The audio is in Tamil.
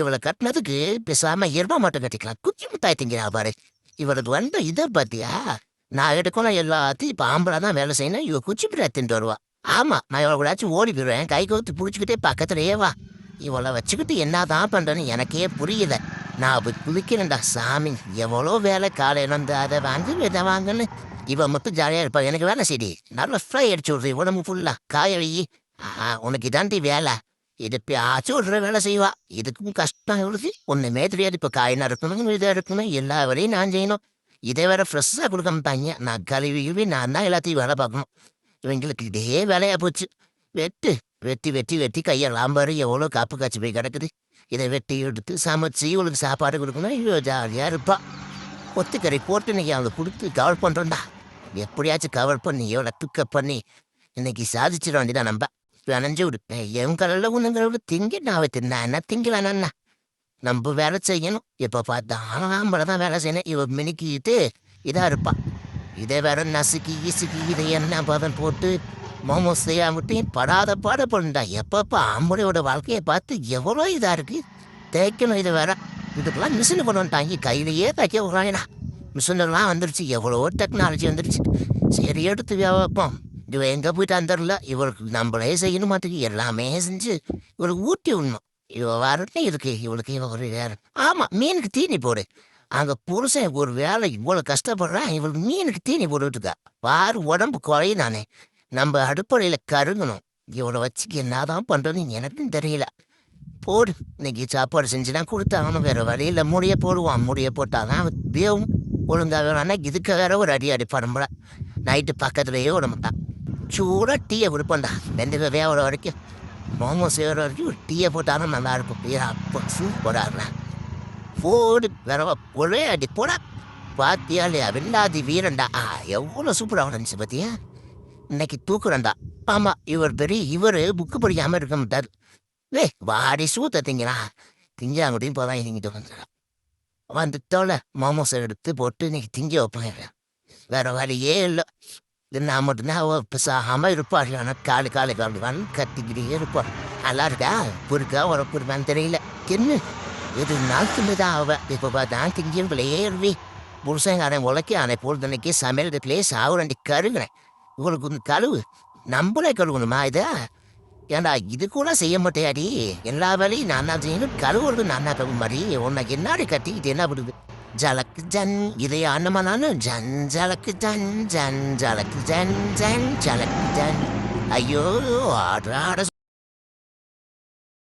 இவளை கட்டினதுக்கு பேசாம எரும மாட்டை கட்டிக்கலாம். குச்சி முட்டாய் திங்கிறா பாரு. இவளுக்கு வந்த இதை பாத்தியா? நான் எடுக்கணும் எல்லாத்தையும் இப்ப ஆம்பளை தான் வேலை செய்யணும். இவ குச்சி பிள்ளை தின்ட்டு வருவா. ஆமா, நான் இவளை கூடாச்சும் ஓடி போயிடுவேன். கை கோத்து புடிச்சுக்கிட்டே பக்கத்துலயே வா. இவளை வச்சுக்கிட்டு என்னதான் பண்றேன்னு எனக்கே புரியல. நான் போய் குளிக்கிறேன்டா சாமி. எவ்வளோ வேலை காலையில வந்து அதை வாங்கு இதை வாங்கன்னு. இவன் மட்டும் ஜாலியா இருப்பா. எனக்கு வேலை செய்டி. நல்லா ஃப்ரை அடிச்சு விட்றி உடம்பு ஃபுல்லா காயழி. உனக்கு இதாண்டி வேலை. இது ஆச்சு விட்ற வேலை செய்வா. இதுக்கும் கஷ்டம் இவளுக்கு ஒண்ணுமே தெரியாது. இப்போ காயினா இருக்கணும், இதாக இருக்கணும், எல்லா வேலையும் நான் செய்யணும். இதை வேற ஃப்ரெஷ்ஷாக கொடுக்க மாட்டாங்க. நான் கழுவி நான் தான் எல்லாத்தையும் வேலை பார்க்கணும். இவங்களுக்கு இதே வேலையா போச்சு. வெட்டு வெட்டி வெட்டி வெட்டி கையெல்லாம் பாரு எவ்வளோ காப்பு காய்ச்சி போய் கிடக்குது. இதை வெட்டி எடுத்து சமைச்சு இவளுக்கு சாப்பாடு கொடுக்கணும். இவ்வளோ ஜாலியாக இருப்பா. கொத்துக்கறி போட்டு இன்னைக்கு அவளை கொடுத்து கவர் பண்ணுறோம்டா. எப்படியாச்சும் கவர் பண்ணி எவ்வளோ பிக்கப் பண்ணி இன்னைக்கு சாதிச்சிட வேண்டியதான். நம்ம பிணைஞ்சு விடுப்பேன். என் கலையில் ஒன்றுங்களோட திங்க நான் தின்னா என்ன திங்கலானா நம்ம வேலை செய்யணும். எப்போ பார்த்தா ஆம்பளை தான் வேலை செய்யணும். இவ மினிக்கிட்டு இதாக இருப்பா. இதே வேற நசுக்கி இசுக்கி இதை என்ன பதம் போட்டு மோமோஸ் செய்யாமட்டையும் படாத பாட பண்ணுண்டா. எப்பப்போ ஆம்பளையோட வாழ்க்கையை பார்த்து எவ்வளோ இதாக இருக்கு. தேய்க்கணும். இதை வேற இதுக்கெல்லாம் மிஷின் கொண்டு வந்துட்டாங்க. கையிலேயே தைக்க விட்றாங்கண்ணா. மிஷினெல்லாம் வந்துருச்சு. எவ்வளோ டெக்னாலஜி வந்துருச்சு. சரி எடுத்து வைப்போம். இவ எங்கே போயிட்டு வந்துடல. இவளுக்கு நம்மளே செய்யணும் மாட்டேங்க. எல்லாமே செஞ்சு இவளுக்கு ஊட்டி விடணும். இவ வரட்டே இருக்கு. இவளுக்கு இவ ஒரு வேறு. ஆமாம், மீனுக்கு தீனி போடு. அங்கே புருஷன் ஒரு வேலை இவ்வளோ கஷ்டப்படுறான். இவளுக்கு மீனுக்கு தீனி போட்டுருக்கா. பாரு உடம்பு குறையும். நானே நம்ம அடுப்படையில் கருங்கணும். இவளை வச்சுக்கு என்னதான் பண்ணுறதுன்னு எனக்கும் தெரியல. போடு. இன்னைக்கு சாப்பாடு செஞ்சுதான் கொடுத்தாங்கன்னு வேற வழியில் முடிய போடுவான். முடிய போட்டாதான் வேவும் ஒழுங்காக வேணான்னா இதுக்கு வேற ஒரு அடி அடிப்பாடும்பல. நைட்டு பக்கத்துலேயே விட மாட்டான். சூடாக டீயை கொடுப்பேன்டா. ரெண்டு வேவோட வரைக்கும் மோமோஸ் செய்கிற வரைக்கும் ஒரு டீயை போட்டாலும் நல்லா இருக்கும். அப்போ சூப்பராக போடு வேறவா ஒரே அடி போடா. பாத்தியா இல்லையா வெள்ளாதி வீரண்டா. எவ்வளோ சூப்பராக இருந்துச்சு பார்த்தியா. இன்னைக்கு தூக்குறண்டா. ஆமாம், இவர் இவர் புக்கு படிக்காமல் இருக்க மாட்டார். வாடி சூத்த திங்கிறா. திங்காங்கூட்டியும் போதான் இறங்கிட்டு வந்துடுறான். வந்துட்டோல மோமோஸை எடுத்து போட்டு இன்னைக்கு திங்க வைப்பேன். வேற வழியே இல்லை. இது நான் மட்டும்தான் பெசாமல் இருப்பாள். ஆனால் காலு வந்து கத்திக்கிட்டே இருப்பாள். நல்லா இருக்கா புருக்கா உரப்புருவான்னு தெரியல. என்ன இது நாள் தான் அவள். இப்போ பார்த்தா திங்கியும் விளையேறி புருஷங்காரன் உழைக்க அனை பொழுதுனைக்கு சமையல் இடத்துலேயே சாவுரண்டி கருகிறேன். இவளுக்கு வந்து கழுவு. நம்மளே கழுவணுமா இதை? ஏண்டா இது கூட செய்ய மாட்டேயாடி. எல்லா வேலையும் நான் தான் செய்யணும். கழுவுறது நான் தான் கழுவு மாதிரி உன்னை என்னாடி கட்டிக்கிட்டு என்ன பண்ணுது? ஜலக்கு ஜன் இதைய அண்ணமா நானும் ஜன் ஜலக்கு ஜன் ஜன் ஜலக்கு ஜன் ஜன் ஜலக்கு ஜன். ஐயோ ஆட